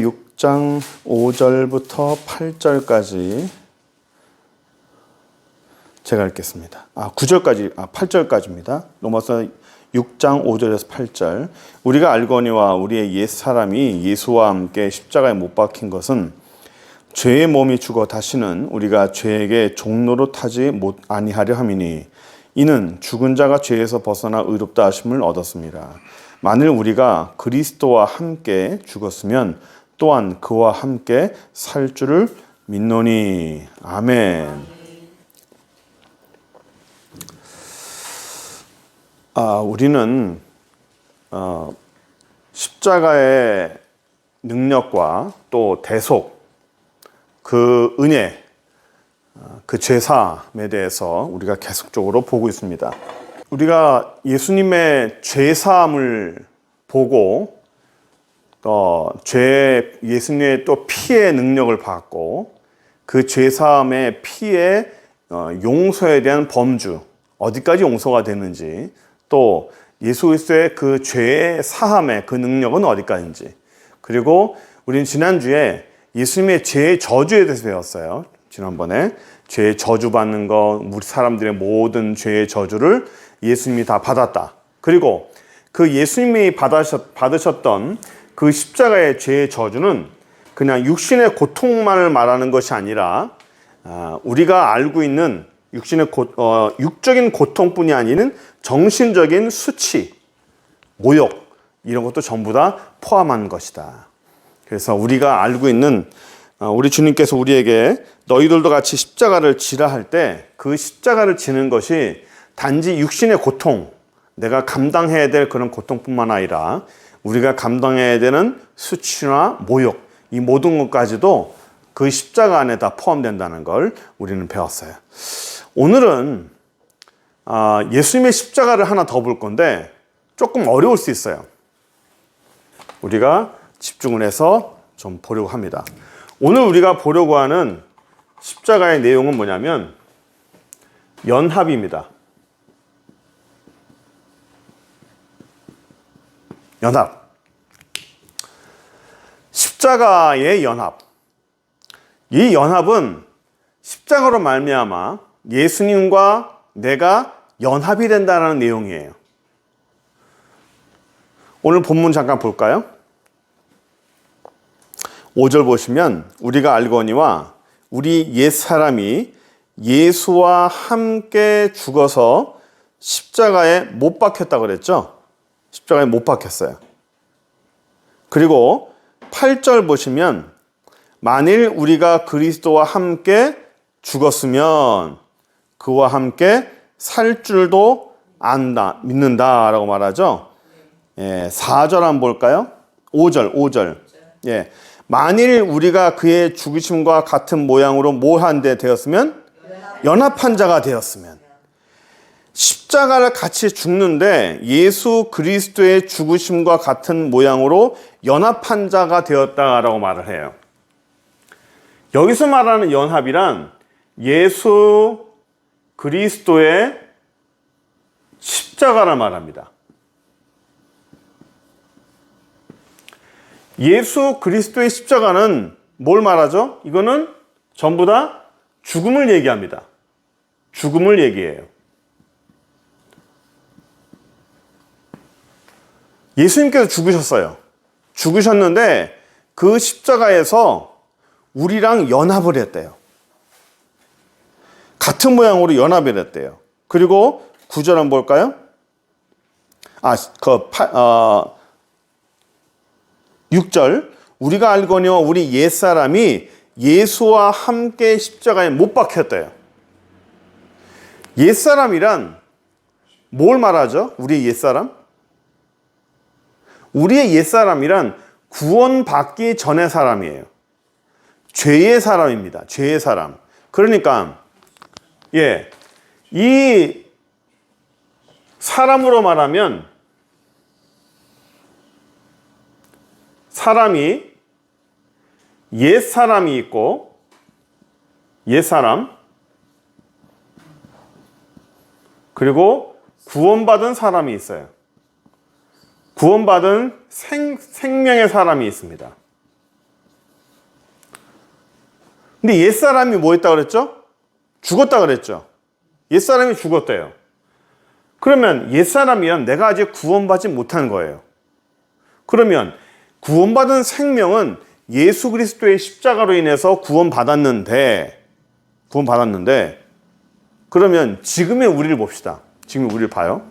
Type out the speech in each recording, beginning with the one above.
6장 5절부터 8절까지 제가 읽겠습니다. 8절까지입니다. 로마서 6장 5절에서 8절. 우리가 알거니와 우리의 옛사람이 예수와 함께 십자가에 못 박힌 것은 죄의 몸이 죽어 다시는 우리가 죄에게 종로로 타지 아니하려 함이니 이는 죽은 자가 죄에서 벗어나 의롭다 하심을 얻었습니다. 만일 우리가 그리스도와 함께 죽었으면 또한 그와 함께 살 줄을 믿노니. 아멘. 우리는 십자가의 능력과 또 대속, 그 은혜, 그 죄사함에 대해서 우리가 계속적으로 보고 있습니다. 우리가 예수님의 죄사함을 보고 예수님의 또 피의 능력을 받고 그 죄사함의 피의 용서에 대한 범주, 어디까지 용서가 되는지, 또 예수 그리스도의 그 죄의 사함의 그 능력은 어디까지인지, 그리고 우리는 지난주에 예수님의 죄의 저주에 대해서 배웠어요. 지난번에 죄의 저주 받는 것, 우리 사람들의 모든 죄의 저주를 예수님이 다 받았다. 그리고 그 예수님이 받으셨던 그 십자가의 죄의 저주는 그냥 육신의 고통만을 말하는 것이 아니라 우리가 알고 있는 육적인 고통뿐이 아닌 정신적인 수치, 모욕, 이런 것도 전부 다 포함한 것이다. 그래서 우리가 알고 있는 우리 주님께서 우리에게 너희들도 같이 십자가를 지라 할 때 그 십자가를 지는 것이 단지 육신의 고통, 내가 감당해야 될 그런 고통뿐만 아니라 우리가 감당해야 되는 수치나 모욕, 이 모든 것까지도 그 십자가 안에 다 포함된다는 걸 우리는 배웠어요. 오늘은 예수님의 십자가를 하나 더 볼 건데 조금 어려울 수 있어요. 우리가 집중을 해서 좀 보려고 합니다. 오늘 우리가 보려고 하는 십자가의 내용은 뭐냐면 연합입니다. 연합. 십자가의 연합. 이 연합은 십자가로 말미암아 예수님과 내가 연합이 된다는 내용이에요. 오늘 본문 잠깐 볼까요? 5절 보시면 우리가 알거니와 우리 옛사람이 예수와 함께 죽어서 십자가에 못 박혔다고 그랬죠? 십자가에 못 박혔어요. 그리고 8절 보시면 만일 우리가 그리스도와 함께 죽었으면 그와 함께 살 줄도 안다, 믿는다 라고 말하죠. 4절 한번 볼까요? 5절. 예. 만일 우리가 그의 죽으심과 같은 모양으로 뭘 데 되었으면? 연합한 자가 되었으면. 십자가를 같이 죽는데 예수 그리스도의 죽으심과 같은 모양으로 연합한 자가 되었다라고 말을 해요. 여기서 말하는 연합이란 예수 그리스도의 십자가를 말합니다. 예수 그리스도의 십자가는 뭘 말하죠? 이거는 전부 다 죽음을 얘기합니다. 죽음을 얘기해요. 예수님께서 죽으셨어요. 죽으셨는데 그 십자가에서 우리랑 연합을 했대요. 같은 모양으로 연합을 했대요. 그리고 9절 한번 볼까요? 6절. 우리가 알거니와 우리 옛사람이 예수와 함께 십자가에 못 박혔대요. 옛사람이란 뭘 말하죠? 우리 옛사람? 우리의 옛사람이란 구원받기 전의 사람이에요. 죄의 사람입니다. 죄의 사람. 그러니까 이 사람으로 말하면 사람이 옛사람이 있고 옛사람 그리고 구원받은 사람이 있어요. 구원받은 생명의 사람이 있습니다. 근데 옛사람이 뭐 했다 그랬죠? 죽었다 그랬죠. 옛사람이 죽었대요. 그러면 옛사람이면 내가 아직 구원받지 못한 거예요. 그러면 구원받은 생명은 예수 그리스도의 십자가로 인해서 구원받았는데 그러면 지금의 우리를 봅시다. 지금 우리를 봐요.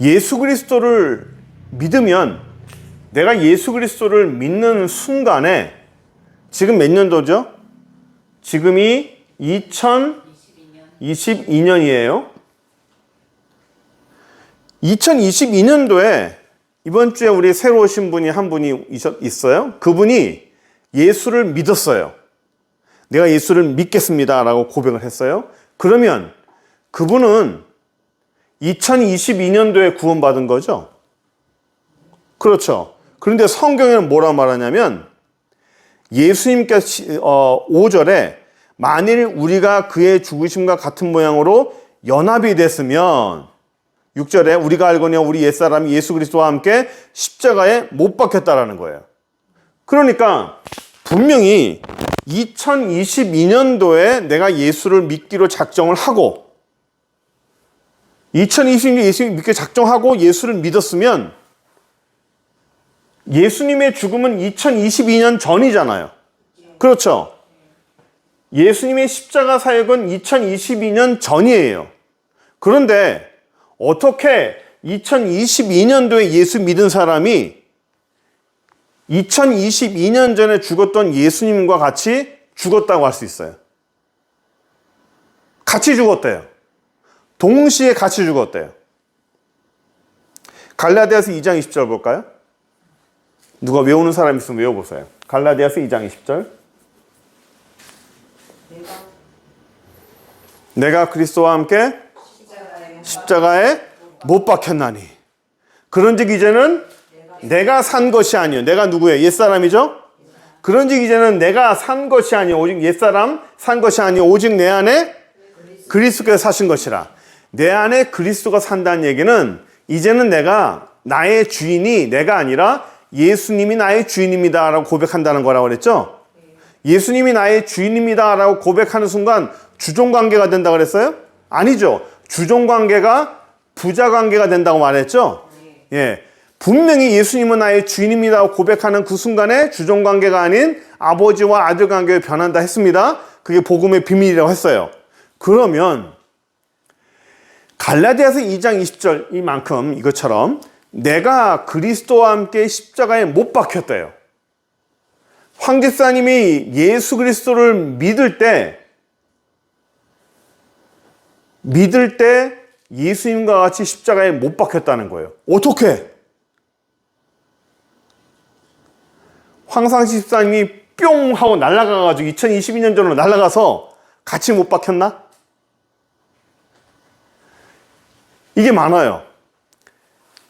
예수 그리스도를 믿으면 내가 예수 그리스도를 믿는 순간에 지금 몇 년도죠? 지금이 2022년이에요. 2022년도에 이번 주에 우리 새로 오신 분이 한 분이 있어요. 그분이 예수를 믿었어요. 내가 예수를 믿겠습니다 라고 고백을 했어요. 그러면 그분은 2022년도에 구원받은 거죠. 그렇죠. 그런데 성경에는 뭐라 말하냐면 예수님께서 5절에 만일 우리가 그의 죽으심과 같은 모양으로 연합이 됐으면 6절에 우리가 알거니와 우리 옛사람이 예수 그리스도와 함께 십자가에 못 박혔다라는 거예요. 그러니까 분명히 2022년도에 내가 예수를 믿기로 작정을 하고 2022년도에 예수를 믿기로 작정하고 예수를 믿었으면 예수님의 죽음은 2022년 전이잖아요. 그렇죠. 예수님의 십자가 사역은 2022년 전이에요. 그런데 어떻게 2022년도에 예수 믿은 사람이 2022년 전에 죽었던 예수님과 같이 죽었다고 할 수 있어요? 같이 죽었대요. 동시에 같이 죽었대요. 갈라디아서 2장 20절 볼까요? 누가 외우는 사람 있으면 외워보세요. 갈라디아서 2장 20절. 내가 그리스도와 함께 십자가에 못 박혔나니 그런즉 이제는 내가 산 것이 아니요. 내가 누구예요? 옛사람이죠? 그런즉 이제는 내가 산 것이 아니요 오직 옛사람 산 것이 아니요 오직 내 안에 그리스도께서 사신 것이라. 내 안에 그리스도가 산다는 얘기는 이제는 내가 나의 주인이 내가 아니라 예수님이 나의 주인입니다 라고 고백한다는 거라고 그랬죠? 예수님이 나의 주인입니다 라고 고백하는 순간 주종관계가 된다고 그랬어요? 아니죠. 주종관계가 부자관계가 된다고 말했죠? 예. 분명히 예수님은 나의 주인입니다 고백하는 그 순간에 주종관계가 아닌 아버지와 아들 관계로 변한다 했습니다. 그게 복음의 비밀이라고 했어요. 그러면 갈라디아서 2장 20절 이만큼 이것처럼 내가 그리스도와 함께 십자가에 못 박혔대요. 황 집사님이 예수 그리스도를 믿을 때 예수님과 같이 십자가에 못 박혔다는 거예요. 어떻게? 황상시 집사님이 뿅 하고 날아가가지고 2022년 전으로 날아가서 같이 못 박혔나? 이게 많아요.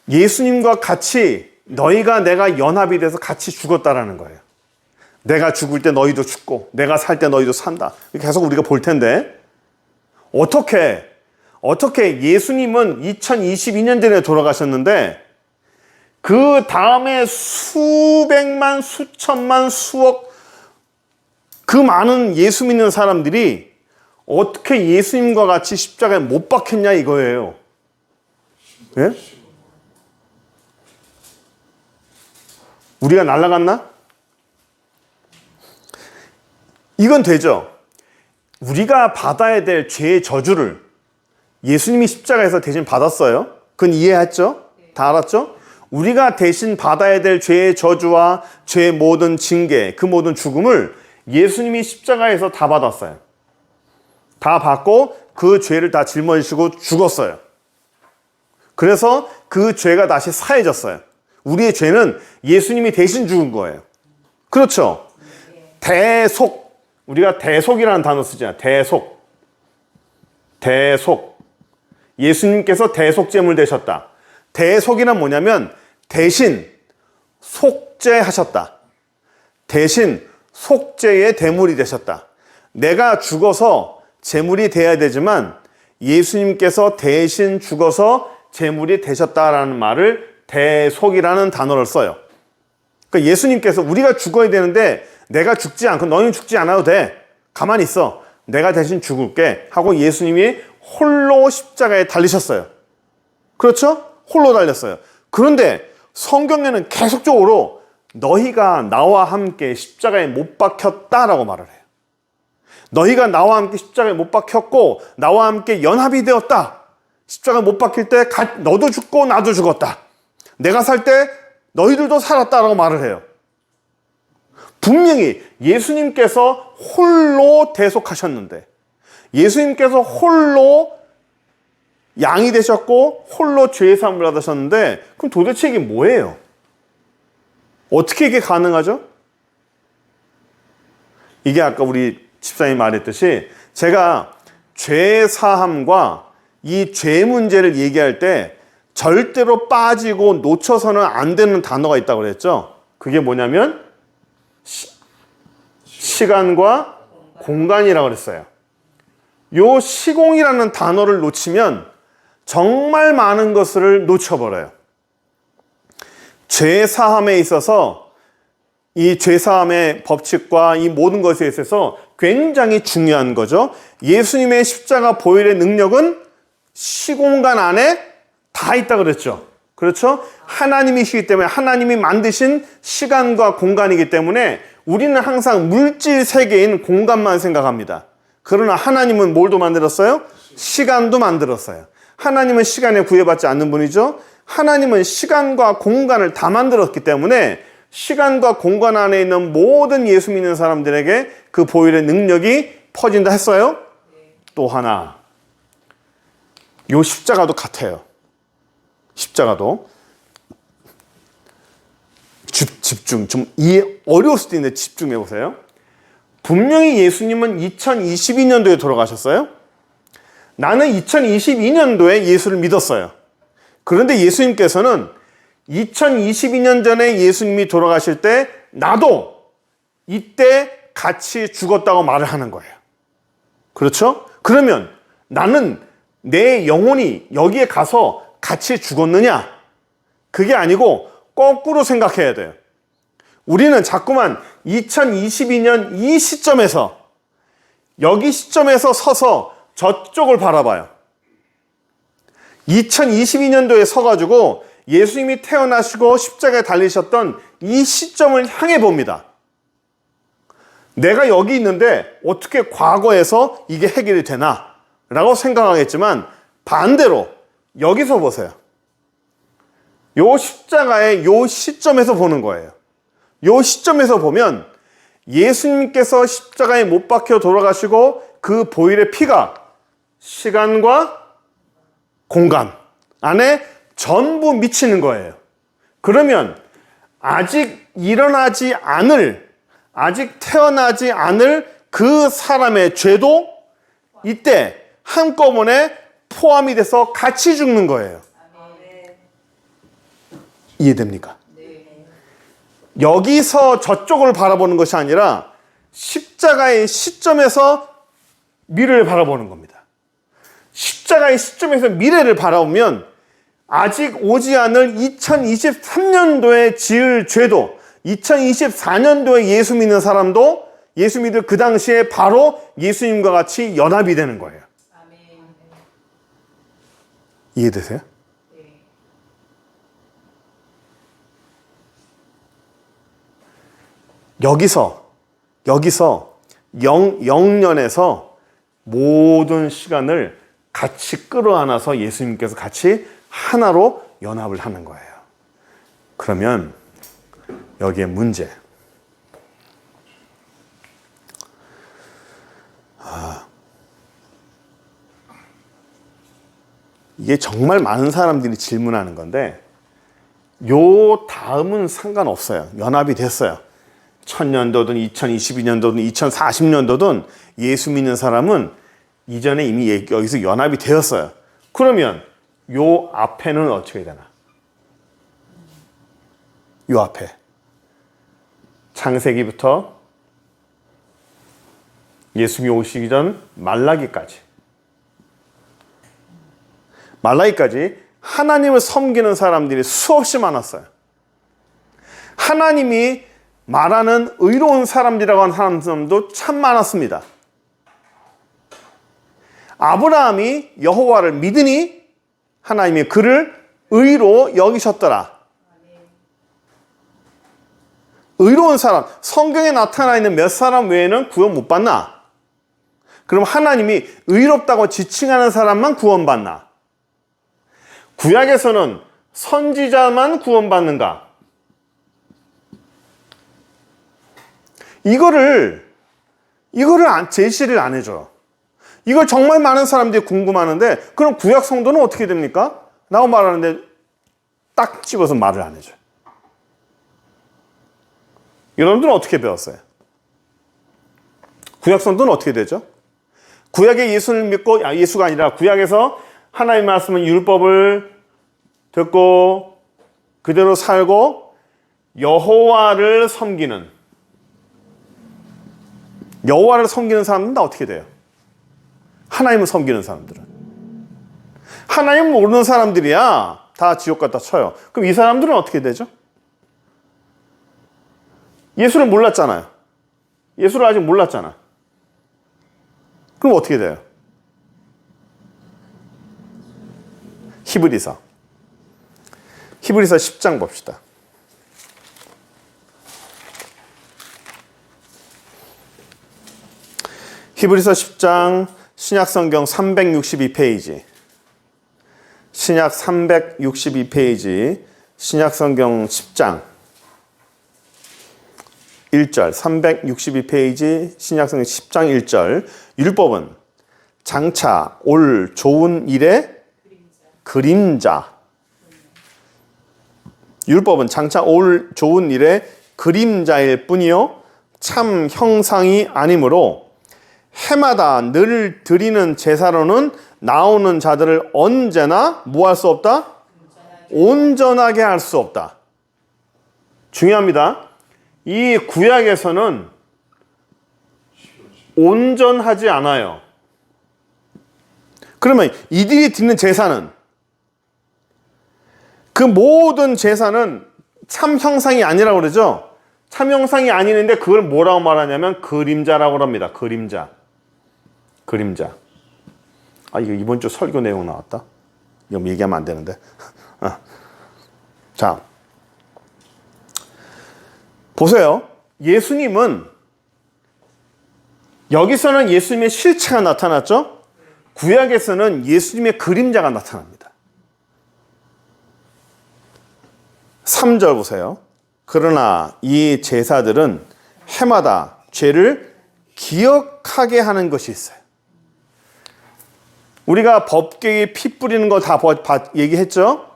예수님과 같이 너희가 내가 연합이 돼서 같이 죽었다라는 거예요. 내가 죽을 때 너희도 죽고 내가 살 때 너희도 산다. 계속 우리가 볼 텐데 어떻게 예수님은 2022년 전에 돌아가셨는데 그 다음에 수백만, 수천만, 수억 그 많은 예수 믿는 사람들이 어떻게 예수님과 같이 십자가에 못 박혔냐 이거예요. 예? 우리가 날아갔나? 이건 되죠. 우리가 받아야 될 죄의 저주를 예수님이 십자가에서 대신 받았어요. 그건 이해했죠? 다 알았죠? 우리가 대신 받아야 될 죄의 저주와 죄의 모든 징계, 그 모든 죽음을 예수님이 십자가에서 다 받았어요. 다 받고 그 죄를 다 짊어지시고 죽었어요. 그래서 그 죄가 다시 사해졌어요. 우리의 죄는 예수님이 대신 죽은 거예요. 그렇죠? 대속. 우리가 대속이라는 단어 쓰잖아요. 대속. 예수님께서 대속제물 되셨다. 대속이란 뭐냐면 대신 속죄하셨다. 대신 속죄의 대물이 되셨다. 내가 죽어서 제물이 돼야 되지만 예수님께서 대신 죽어서 제물이 되셨다라는 말을 대속이라는 단어를 써요. 그러니까 예수님께서 우리가 죽어야 되는데 내가 죽지 않고 너희는 죽지 않아도 돼. 가만히 있어. 내가 대신 죽을게. 하고 예수님이 홀로 십자가에 달리셨어요. 그렇죠? 홀로 달렸어요. 그런데 성경에는 계속적으로 너희가 나와 함께 십자가에 못 박혔다라고 말을 해요. 너희가 나와 함께 십자가에 못 박혔고 나와 함께 연합이 되었다. 십자가에 못 박힐 때 너도 죽고 나도 죽었다. 내가 살 때 너희들도 살았다라고 말을 해요. 분명히 예수님께서 홀로 대속하셨는데, 예수님께서 홀로 양이 되셨고 홀로 죄의 사함을 받으셨는데, 그럼 도대체 이게 뭐예요? 어떻게 이게 가능하죠? 이게 아까 우리 집사님이 말했듯이 제가 죄의 사함과 이 죄 문제를 얘기할 때 절대로 빠지고 놓쳐서는 안 되는 단어가 있다고 그랬죠. 그게 뭐냐면 시간과 공간이라고 그랬어요. 요 시공이라는 단어를 놓치면 정말 많은 것을 놓쳐버려요. 죄 사함에 있어서 이 죄 사함의 법칙과 이 모든 것에 있어서 굉장히 중요한 거죠. 예수님의 십자가 보혈의 능력은 시공간 안에 다 있다 그랬죠. 그렇죠? 하나님이시기 때문에, 하나님이 만드신 시간과 공간이기 때문에 우리는 항상 물질 세계인 공간만 생각합니다. 그러나 하나님은 뭘도 만들었어요? 시간도 만들었어요. 하나님은 시간에 구애받지 않는 분이죠. 하나님은 시간과 공간을 다 만들었기 때문에 시간과 공간 안에 있는 모든 예수 믿는 사람들에게 그 보혈의 능력이 퍼진다 했어요. 또 하나, 요 십자가도 같아요. 십자가도 집중, 좀 이해 어려울 수도 있는데 집중해 보세요. 분명히 예수님은 2022년도에 돌아가셨어요. 나는 2022년도에 예수를 믿었어요. 그런데 예수님께서는 2022년 전에 예수님이 돌아가실 때 나도 이때 같이 죽었다고 말을 하는 거예요. 그렇죠? 그러면 나는 내 영혼이 여기에 가서 같이 죽었느냐? 그게 아니고 거꾸로 생각해야 돼요. 우리는 자꾸만 2022년 이 시점에서, 여기 시점에서 서서 저쪽을 바라봐요. 2022년도에 서가지고 예수님이 태어나시고 십자가에 달리셨던 이 시점을 향해 봅니다. 내가 여기 있는데 어떻게 과거에서 이게 해결이 되나? 라고 생각하겠지만 반대로 여기서 보세요. 요 십자가의 요 시점에서 보는 거예요. 요 시점에서 보면 예수님께서 십자가에 못 박혀 돌아가시고 그 보혈의 피가 시간과 공간 안에 전부 미치는 거예요. 그러면 아직 일어나지 않을, 아직 태어나지 않을 그 사람의 죄도 이때 한꺼번에 포함이 돼서 같이 죽는 거예요. 이해됩니까? 여기서 저쪽을 바라보는 것이 아니라 십자가의 시점에서 미래를 바라보는 겁니다. 십자가의 시점에서 미래를 바라보면 아직 오지 않을 2023년도에 지을 죄도, 2024년도에 예수 믿는 사람도 예수 믿을 그 당시에 바로 예수님과 같이 연합이 되는 거예요. 이해되세요? 여기서 영년에서 모든 시간을 같이 끌어안아서 예수님께서 같이 하나로 연합을 하는 거예요. 그러면 여기에 문제. 이게 정말 많은 사람들이 질문하는 건데 요 다음은 상관없어요. 연합이 됐어요. 1000년도든 2022년도든 2040년도든 예수 믿는 사람은 이전에 이미 여기서 연합이 되었어요. 그러면 요 앞에는 어떻게 되나? 요 앞에 창세기부터 예수님이 오시기 전 말라기까지 하나님을 섬기는 사람들이 수없이 많았어요. 하나님이 말하는 의로운 사람들이라고 하는 사람도 참 많았습니다. 아브라함이 여호와를 믿으니 하나님이 그를 의로 여기셨더라. 의로운 사람, 성경에 나타나 있는 몇 사람 외에는 구원 못 받나? 그럼 하나님이 의롭다고 지칭하는 사람만 구원받나? 구약에서는 선지자만 구원받는가? 이거를 제시를 안 해줘요. 이걸 정말 많은 사람들이 궁금하는데, 그럼 구약 성도는 어떻게 됩니까? 라고 말하는데 딱 집어서 말을 안 해줘요. 여러분들은 어떻게 배웠어요? 구약 성도는 어떻게 되죠? 구약의 예수를 믿고, 예수가 아니라 구약에서 하나님의 말씀은 율법을 듣고 그대로 살고 여호와를 섬기는 사람들은 다 어떻게 돼요? 하나님을 섬기는 사람들은. 하나님 모르는 사람들이야 다 지옥 갖다 쳐요. 그럼 이 사람들은 어떻게 되죠? 예수를 몰랐잖아요. 예수를 아직 몰랐잖아. 그럼 어떻게 돼요? 히브리서 10장 봅시다. 히브리서 10장 신약성경 362페이지, 신약 362페이지, 신약성경 10장 1절, 362페이지 신약성경 10장 1절. 율법은 장차 올 좋은 일의 그림자. 율법은 장차 올 좋은 일의 그림자일 뿐이요 참 형상이 아니므로 해마다 늘 드리는 제사로는 나오는 자들을 언제나 뭐 할 수 없다? 온전하게 할 수 없다. 중요합니다. 이 구약에서는 온전하지 않아요. 그러면 이들이 드리는 제사는, 그 모든 제사는 참 형상이 아니라고 그러죠. 참 형상이 아니는데 그걸 뭐라고 말하냐면 그림자라고 합니다. 그림자. 이거 이번 주 설교 내용 나왔다. 이거 얘기하면 안 되는데. 자, 보세요. 예수님은, 여기서는 예수님의 실체가 나타났죠. 구약에서는 예수님의 그림자가 나타납니다. 3절 보세요. 그러나 이 제사들은 해마다 죄를 기억하게 하는 것이 있어요. 우리가 법궤에 피 뿌리는 거 다 얘기했죠?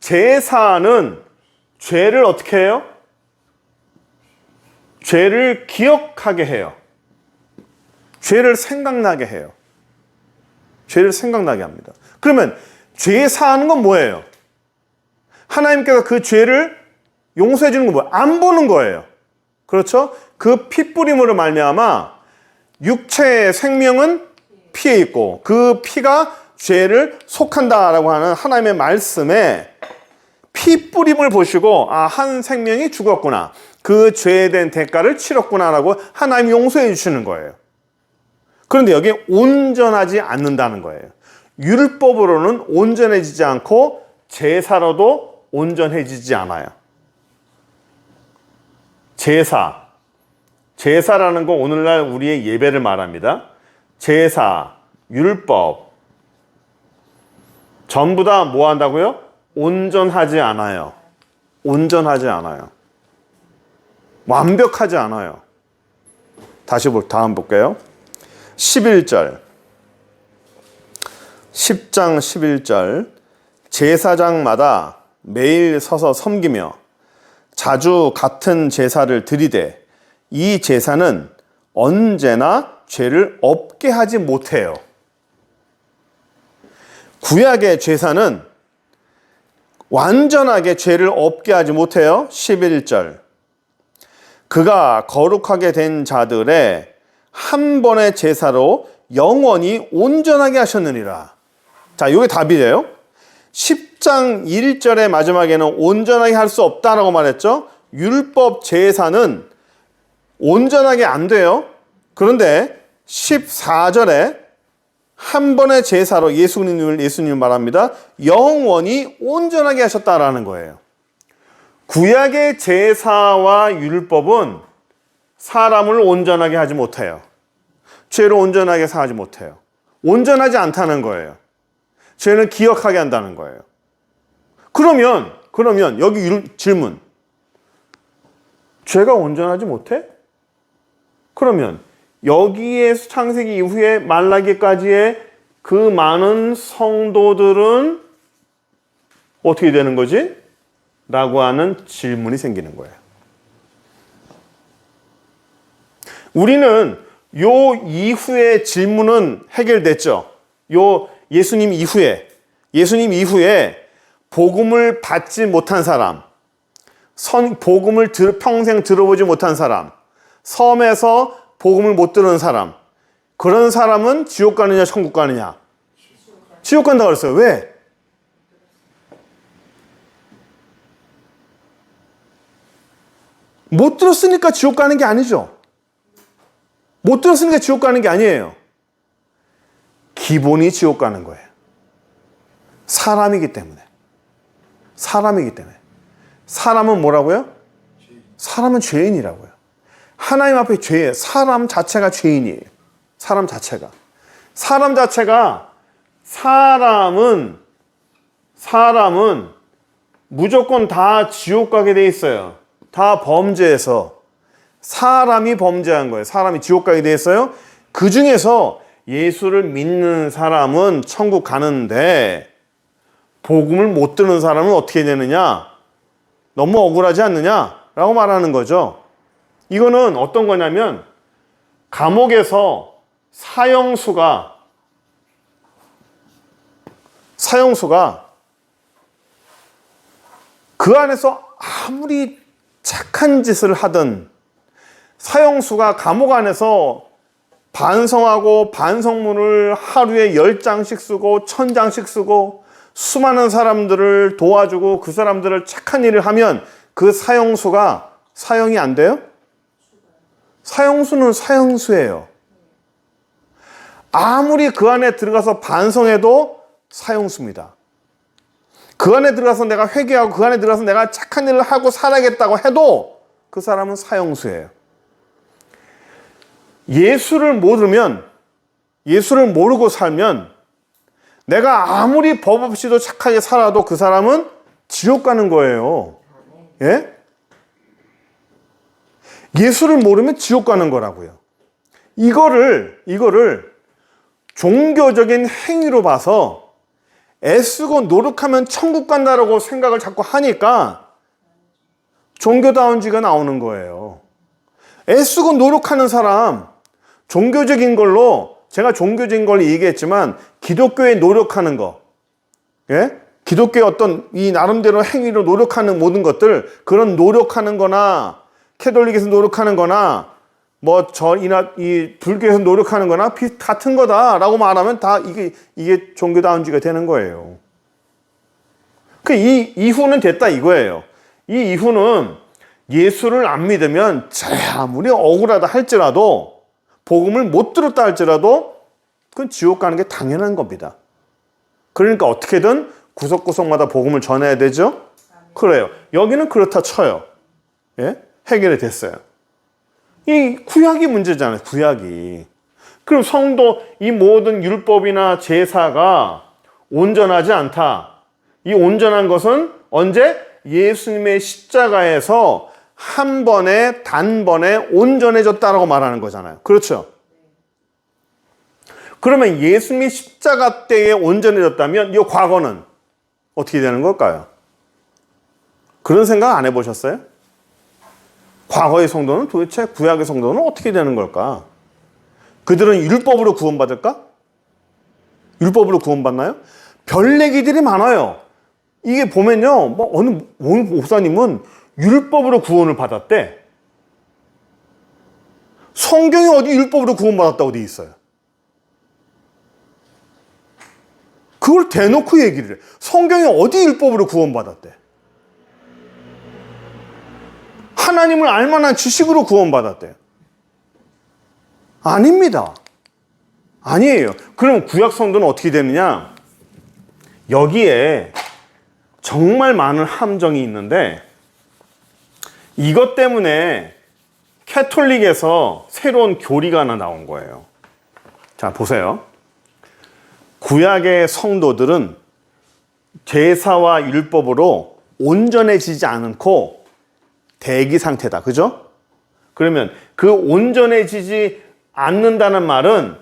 제사는 죄를 어떻게 해요? 죄를 기억하게 해요. 죄를 생각나게 해요. 죄를 생각나게 합니다. 그러면 죄 사하는 건 뭐예요? 하나님께서 그 죄를 용서해 주는 건 뭐예요? 안 보는 거예요. 그렇죠? 그 피 뿌림으로 말미암아 육체의 생명은 피에 있고 그 피가 죄를 속한다라고 하는 하나님의 말씀에 피 뿌림을 보시고, 한 생명이 죽었구나, 그 죄에 대한 대가를 치렀구나라고 하나님이 용서해 주시는 거예요. 그런데 여기 온전하지 않는다는 거예요. 율법으로는 온전해지지 않고 제사로도 온전해지지 않아요. 제사라는 건 오늘날 우리의 예배를 말합니다. 제사, 율법 전부 다 뭐 한다고요? 온전하지 않아요. 완벽하지 않아요. 다음 볼게요. 11절. 10장 11절. 제사장마다 매일 서서 섬기며 자주 같은 제사를 드리되 이 제사는 언제나 죄를 없게 하지 못해요. 구약의 제사는 완전하게 죄를 없게 하지 못해요. 11절. 그가 거룩하게 된 자들의 한 번의 제사로 영원히 온전하게 하셨느니라. 자, 이게 답이에요. 10장 1절의 마지막에는 온전하게 할 수 없다라고 말했죠. 율법 제사는 온전하게 안 돼요. 그런데 14절에 한 번의 제사로 예수님을 말합니다. 영원히 온전하게 하셨다라는 거예요. 구약의 제사와 율법은 사람을 온전하게 하지 못해요. 죄로 온전하게 사하지 못해요. 온전하지 않다는 거예요. 죄는 기억하게 한다는 거예요. 그러면 여기 질문. 죄가 온전하지 못해? 그러면 여기에 창세기 이후에 말라기까지의 그 많은 성도들은 어떻게 되는 거지? 라고 하는 질문이 생기는 거예요. 우리는 요 이후의 질문은 해결됐죠. 예수님 이후에 복음을 받지 못한 사람, 복음을 평생 들어보지 못한 사람, 섬에서 복음을 못 들은 사람, 그런 사람은 지옥 가느냐 천국 가느냐? 지옥 간다고 그랬어요. 왜? 못 들었으니까 지옥 가는 게 아니죠. 못 들었으니까 지옥 가는 게 아니에요. 기본이 지옥 가는 거예요. 사람이기 때문에. 사람은 뭐라고요? 사람은 죄인이라고요. 하나님 앞에 죄예요. 사람 자체가 죄인이에요. 사람은 무조건 다 지옥 가게 돼 있어요. 다 범죄해서. 사람이 범죄한 거예요. 사람이 지옥 가게 돼 있어요. 그 중에서 예수를 믿는 사람은 천국 가는데 복음을 못 듣는 사람은 어떻게 되느냐? 너무 억울하지 않느냐? 라고 말하는 거죠. 이거는 어떤 거냐면 감옥에서 사형수가 그 안에서 아무리 착한 짓을 하든 사형수가 감옥 안에서 반성하고 반성문을 하루에 10장씩 쓰고 1000장씩 쓰고 수많은 사람들을 도와주고 그 사람들을 착한 일을 하면 그 사형수가 사형이 안 돼요? 사형수는 사형수예요. 아무리 그 안에 들어가서 반성해도 사형수입니다. 그 안에 들어가서 내가 회개하고 그 안에 들어가서 내가 착한 일을 하고 살아야겠다고 해도 그 사람은 사형수예요. 예수를 모르고 살면 내가 아무리 법 없이도 착하게 살아도 그 사람은 지옥 가는 거예요. 예? 예수를 모르면 지옥 가는 거라고요. 이거를 종교적인 행위로 봐서 애쓰고 노력하면 천국 간다라고 생각을 자꾸 하니까 종교다운지가 나오는 거예요. 애쓰고 노력하는 사람, 종교적인 걸로, 제가 종교적인 걸 얘기했지만 기독교에 노력하는 거, 예? 기독교의 어떤 이 나름대로 행위로 노력하는 모든 것들, 그런 노력하는 거나 캐톨릭에서 노력하는 거나 뭐 절이나 이 불교에서 노력하는 거나 같은 거다라고 말하면 다 이게 종교다운지가 되는 거예요. 이 이후는 됐다 이거예요. 이 이후는 예수를 안 믿으면 아무리 억울하다 할지라도 복음을 못 들었다 할지라도 그건 지옥 가는 게 당연한 겁니다. 그러니까 어떻게든 구석구석마다 복음을 전해야 되죠? 그래요. 여기는 그렇다 쳐요. 예? 해결이 됐어요. 이 구약이 문제잖아요. 구약이. 그럼 성도, 이 모든 율법이나 제사가 온전하지 않다. 이 온전한 것은 언제? 예수님의 십자가에서 한 번에 단번에 온전해졌다라고 말하는 거잖아요. 그렇죠? 그러면 예수님이 십자가 때에 온전해졌다면 이 과거는 어떻게 되는 걸까요? 그런 생각 안 해보셨어요? 과거의 성도는 도대체 구약의 성도는 어떻게 되는 걸까? 그들은 율법으로 구원받을까? 율법으로 구원받나요? 별 얘기들이 많아요. 이게 보면요, 어느 목사님은 율법으로 구원을 받았대. 성경에 어디 율법으로 구원받았다고 돼 있어요? 그걸 대놓고 얘기를 해. 성경에 어디 율법으로 구원받았대? 하나님을 알만한 지식으로 구원받았대요. 아닙니다. 아니에요. 그럼 구약 성도는 어떻게 되느냐? 여기에 정말 많은 함정이 있는데 이것 때문에 캐톨릭에서 새로운 교리가 하나 나온 거예요. 자, 보세요. 구약의 성도들은 제사와 율법으로 온전해지지 않고 대기 상태다. 그죠? 그러면 그 온전해지지 않는다는 말은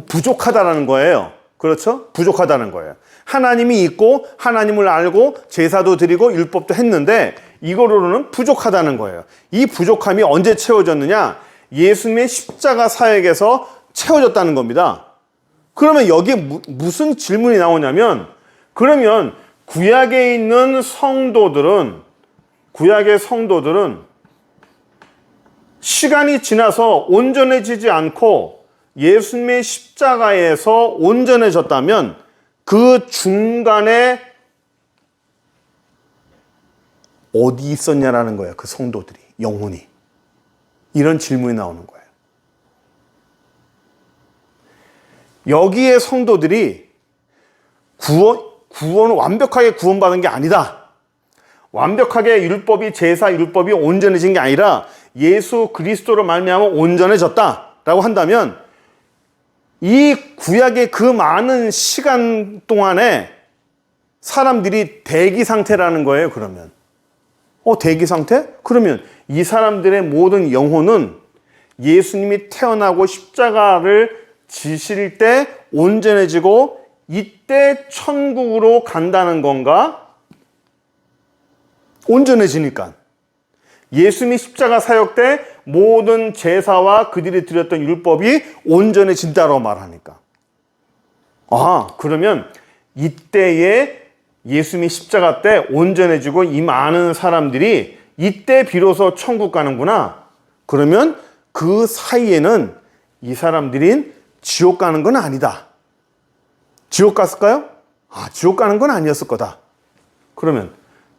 부족하다는 거예요. 그렇죠? 부족하다는 거예요. 하나님이 있고 하나님을 알고 제사도 드리고 율법도 했는데 이거로는 부족하다는 거예요. 이 부족함이 언제 채워졌느냐? 예수님의 십자가 사역에서 채워졌다는 겁니다. 그러면 여기에 무슨 질문이 나오냐면, 그러면 구약에 있는 성도들은, 구약의 성도들은 시간이 지나서 온전해지지 않고 예수님의 십자가에서 온전해졌다면 그 중간에 어디 있었냐라는 거예요. 그 성도들이, 영혼이. 이런 질문이 나오는 거예요. 여기에 성도들이 구원을 완벽하게 구원받은 게 아니다. 완벽하게 율법이, 제사 율법이 온전해진 게 아니라 예수 그리스도로 말미암아 온전해졌다라고 한다면 이 구약의 그 많은 시간 동안에 사람들이 대기 상태라는 거예요. 그러면 대기 상태? 그러면 이 사람들의 모든 영혼은 예수님이 태어나고 십자가를 지실 때 온전해지고 이때 천국으로 간다는 건가? 온전해지니까. 예수님이 십자가 사역 때 모든 제사와 그들이 드렸던 율법이 온전해진다고 말하니까. 그러면 이때에 예수님이 십자가 때 온전해지고 이 많은 사람들이 이때 비로소 천국 가는구나. 그러면 그 사이에는 이 사람들이 지옥 가는 건 아니다. 지옥 갔을까요? 지옥 가는 건 아니었을 거다. 그러면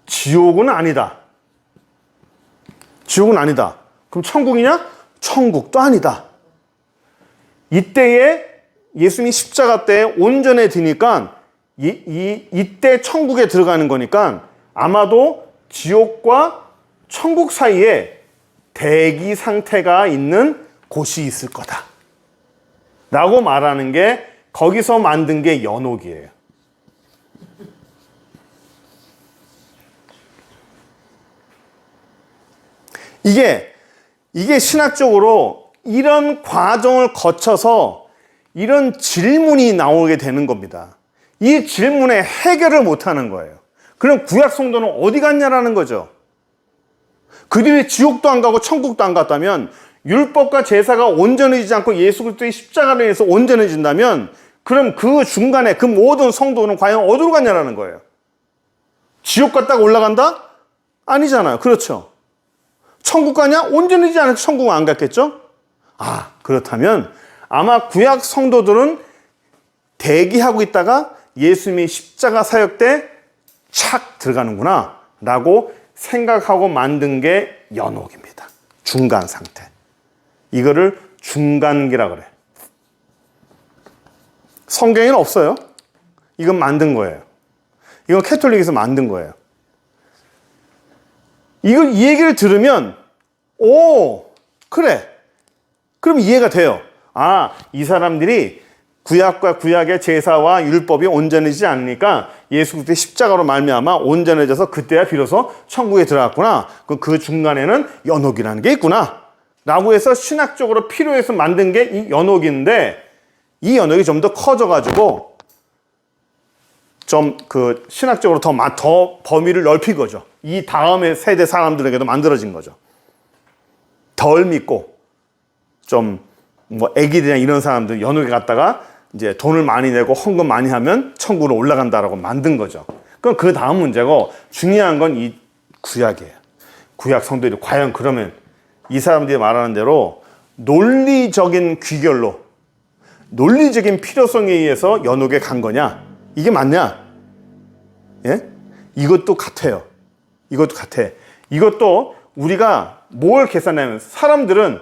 지옥은 아니다. 지옥은 아니다. 그럼 천국이냐? 천국도 아니다. 이때에 예수님이 십자가 때 온전해지니까 이때 천국에 들어가는 거니까 아마도 지옥과 천국 사이에 대기 상태가 있는 곳이 있을 거다. 라고 말하는 게, 거기서 만든 게 연옥이에요. 이게 신학적으로 이런 과정을 거쳐서 이런 질문이 나오게 되는 겁니다. 이 질문에 해결을 못하는 거예요. 그럼 구약 성도는 어디 갔냐라는 거죠. 그들이 지옥도 안 가고 천국도 안 갔다면, 율법과 제사가 온전해지지 않고 예수 그리스도의 십자가로 인해서 온전해진다면, 그럼 그 중간에 그 모든 성도는 과연 어디로 갔냐라는 거예요. 지옥 갔다가 올라간다? 아니잖아요. 그렇죠. 천국 가냐? 온전해지지 않아서 천국은 안 갔겠죠? 그렇다면 아마 구약 성도들은 대기하고 있다가 예수님이 십자가 사역 때 착 들어가는구나 라고 생각하고 만든 게 연옥입니다. 중간 상태. 이거를 중간기라 그래. 성경에는 없어요. 이건 만든 거예요. 이건 캐톨릭에서 만든 거예요. 이 얘기를 들으면 그래. 그럼 이해가 돼요. 이 사람들이 구약과 구약의 제사와 율법이 온전해지지 않으니까 예수 그리스도의 십자가로 말미암아 온전해져서 그때야 비로소 천국에 들어갔구나. 그 중간에는 연옥이라는 게 있구나. 라고 해서 신학적으로 필요해서 만든 게 이 연옥인데, 이 연옥이 좀 더 커져가지고 좀 신학적으로 더 범위를 넓힌 거죠. 이 다음의 세대 사람들에게도 만들어진 거죠. 덜 믿고 애기들이나 이런 사람들 연옥에 갔다가 이제 돈을 많이 내고 헌금 많이 하면 천국으로 올라간다라고 만든 거죠. 그럼 그 다음 문제고, 중요한 건 이 구약이에요. 구약 성도들이 과연 그러면 이 사람들이 말하는 대로 논리적인 귀결로, 논리적인 필요성에 의해서 연옥에 간 거냐? 이게 맞냐? 예? 이것도 같아요. 이것도 우리가 뭘 계산하냐면, 사람들은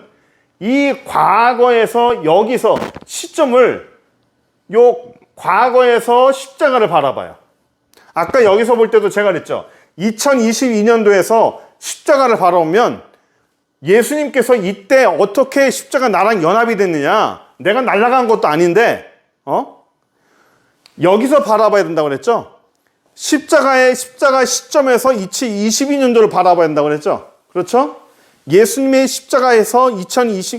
이 과거에서 여기서 시점을 요 과거에서 십자가를 바라봐요. 아까 여기서 볼 때도 제가 그랬죠. 2022년도에서 십자가를 바라보면 예수님께서 이때 어떻게 십자가 나랑 연합이 됐느냐, 내가 날아간 것도 아닌데 여기서 바라봐야 된다고 그랬죠. 십자가 시점에서 2022년도를 바라봐야 된다고 그랬죠. 그렇죠? 예수님의 십자가에서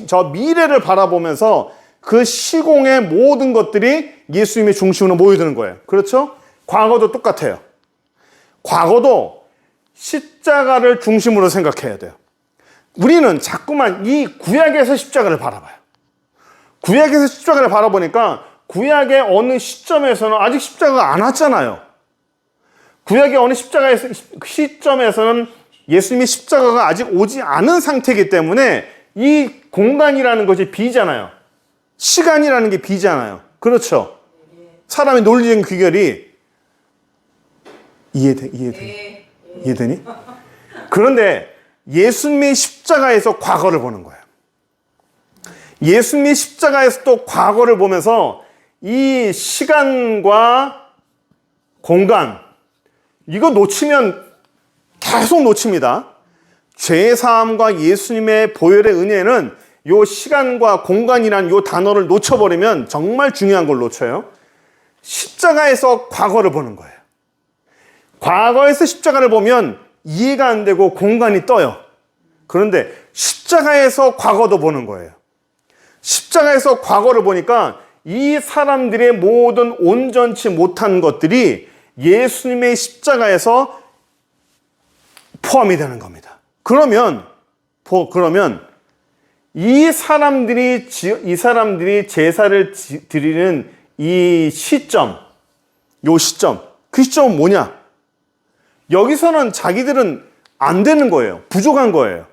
저 미래를 바라보면서 그 시공의 모든 것들이 예수님의 중심으로 모여드는 거예요. 그렇죠? 과거도 똑같아요. 과거도 십자가를 중심으로 생각해야 돼요. 우리는 자꾸만 이 구약에서 십자가를 바라봐요. 구약에서 십자가를 바라보니까 구약의 어느 시점에서는 아직 십자가가 안 왔잖아요. 구약의 어느 시점에서는 예수님의 십자가가 아직 오지 않은 상태이기 때문에 이 공간이라는 것이 비잖아요. 시간이라는 게 비잖아요. 그렇죠? 사람의 논리적인 귀결이 이해되니? 그런데 예수님의 십자가에서 과거를 보는 거예요. 예수님의 십자가에서 또 과거를 보면서 이 시간과 공간, 이거 놓치면 계속 놓칩니다. 죄사함과 예수님의 보혈의 은혜는 이 시간과 공간이라는 이 단어를 놓쳐버리면 정말 중요한 걸 놓쳐요. 십자가에서 과거를 보는 거예요. 과거에서 십자가를 보면 이해가 안 되고 공간이 떠요. 그런데 십자가에서 과거도 보는 거예요. 십자가에서 과거를 보니까 이 사람들의 모든 온전치 못한 것들이 예수님의 십자가에서 포함이 되는 겁니다. 그러면 이 사람들이 제사를 드리는 이 시점, 그 시점은 뭐냐? 여기서는 자기들은 안 되는 거예요. 부족한 거예요.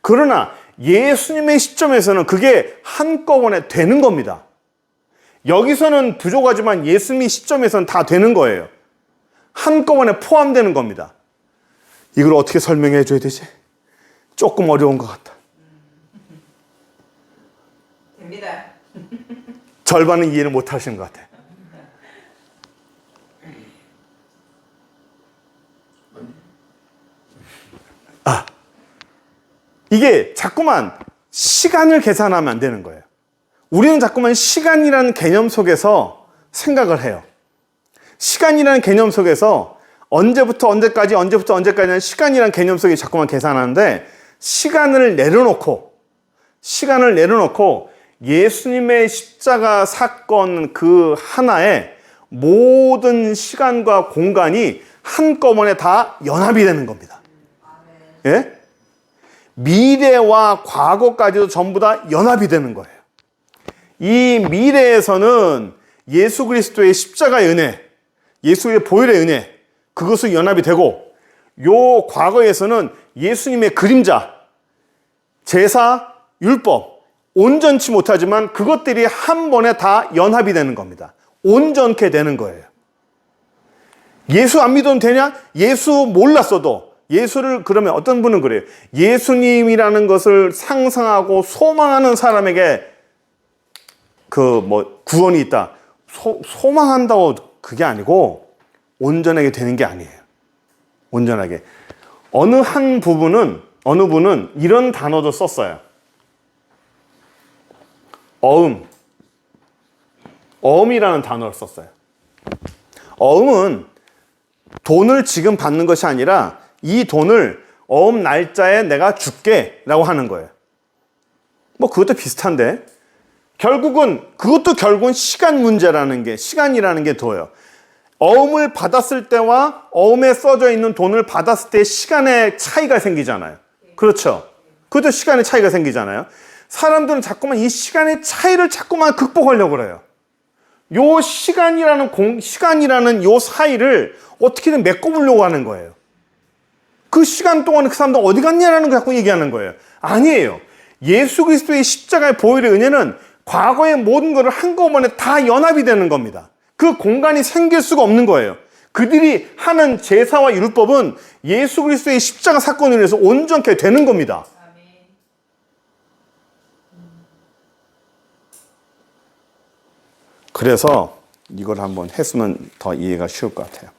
그러나 예수님의 시점에서는 그게 한꺼번에 되는 겁니다. 여기서는 부족하지만 예수님의 시점에서는 다 되는 거예요. 한꺼번에 포함되는 겁니다. 이걸 어떻게 설명해 줘야 되지? 조금 어려운 것 같다. 됩니다. 절반은 이해를 못 하시는 것 같아요. 이게 자꾸만 시간을 계산하면 안 되는 거예요. 우리는 자꾸만 시간이라는 개념 속에서 생각을 해요. 시간이라는 개념 속에서 언제부터 언제까지는 시간이라는 개념 속에 자꾸만 계산하는데 시간을 내려놓고 예수님의 십자가 사건 그 하나에 모든 시간과 공간이 한꺼번에 다 연합이 되는 겁니다. 예? 미래와 과거까지도 전부 다 연합이 되는 거예요. 이 미래에서는 예수 그리스도의 십자가의 은혜, 예수의 보혈의 은혜, 그것을 연합이 되고, 요 과거에서는 예수님의 그림자, 제사, 율법, 온전치 못하지만 그것들이 한 번에 다 연합이 되는 겁니다. 온전케 되는 거예요. 예수 안 믿어도 되냐? 예수 몰랐어도 예수를 그러면 어떤 분은 그래요. 예수님이라는 것을 상상하고 소망하는 사람에게 구원이 있다. 소망한다고 그게 아니고 온전하게 되는 게 아니에요. 온전하게. 어느 분은 이런 단어도 썼어요. 어음이라는 단어를 썼어요. 어음은 돈을 지금 받는 것이 아니라 이 돈을 어음 날짜에 내가 줄게라고 하는 거예요. 그것도 비슷한데 결국은 시간이라는 게 둬요. 어음을 받았을 때와 어음에 써져 있는 돈을 받았을 때 시간의 차이가 생기잖아요. 그렇죠? 그것도 시간의 차이가 생기잖아요. 사람들은 자꾸만 이 시간의 차이를 자꾸만 극복하려고 그래요. 요 시간이라는 요 사이를 어떻게든 메꿔보려고 하는 거예요. 그 시간 동안 그 사람들 어디 갔냐라는 걸 자꾸 얘기하는 거예요. 아니에요. 예수 그리스도의 십자가의 보혈의 은혜는 과거의 모든 것을 한꺼번에 다 연합이 되는 겁니다. 그 공간이 생길 수가 없는 거예요. 그들이 하는 제사와 율법은 예수 그리스도의 십자가 사건으로 인해서 온전케 되는 겁니다. 그래서 이걸 한번 했으면 더 이해가 쉬울 것 같아요.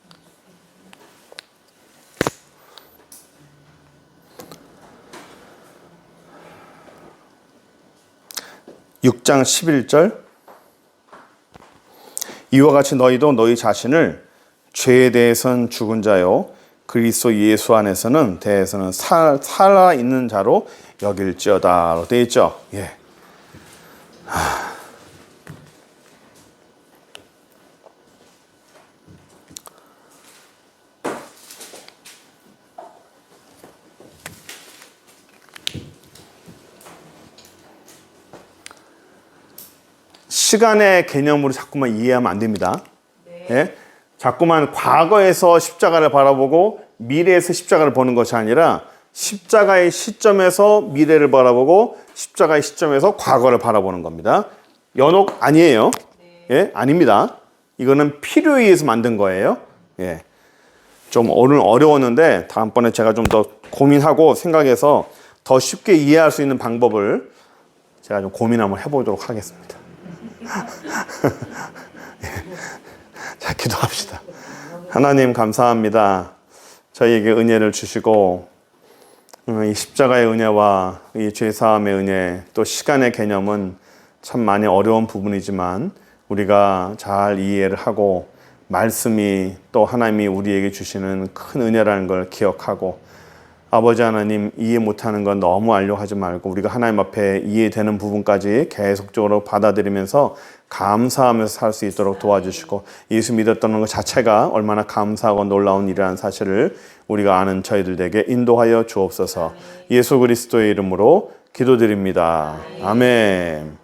(6장 11절) 이와 같이 너희도 너희 자신을 죄에 대해서는 죽은 자요 그리스도 예수 안에서는 대해서는 살아있는 자로 여길지어다 되어 있죠. 예. 시간의 개념으로 자꾸만 이해하면 안 됩니다. 네. 예? 자꾸만 과거에서 십자가를 바라보고 미래에서 십자가를 보는 것이 아니라 십자가의 시점에서 미래를 바라보고 십자가의 시점에서 과거를 바라보는 겁니다. 연옥 아니에요. 예? 아닙니다. 이거는 필요에 의해서 만든 거예요. 예. 좀 오늘 어려웠는데 다음번에 제가 좀 더 고민하고 생각해서 더 쉽게 이해할 수 있는 방법을 제가 좀 고민 한번 해보도록 하겠습니다. 자, 기도합시다. 하나님 감사합니다. 저희에게 은혜를 주시고 이 십자가의 은혜와 이 죄사함의 은혜 또 시간의 개념은 참 많이 어려운 부분이지만 우리가 잘 이해를 하고 말씀이 또 하나님이 우리에게 주시는 큰 은혜라는 걸 기억하고 아버지 하나님 이해 못하는 건 너무 알려하지 말고 우리가 하나님 앞에 이해되는 부분까지 계속적으로 받아들이면서 감사하면서 살 수 있도록 도와주시고 예수 믿었다는 것 자체가 얼마나 감사하고 놀라운 일이라는 사실을 우리가 아는 저희들에게 인도하여 주옵소서. 예수 그리스도의 이름으로 기도드립니다. 아멘.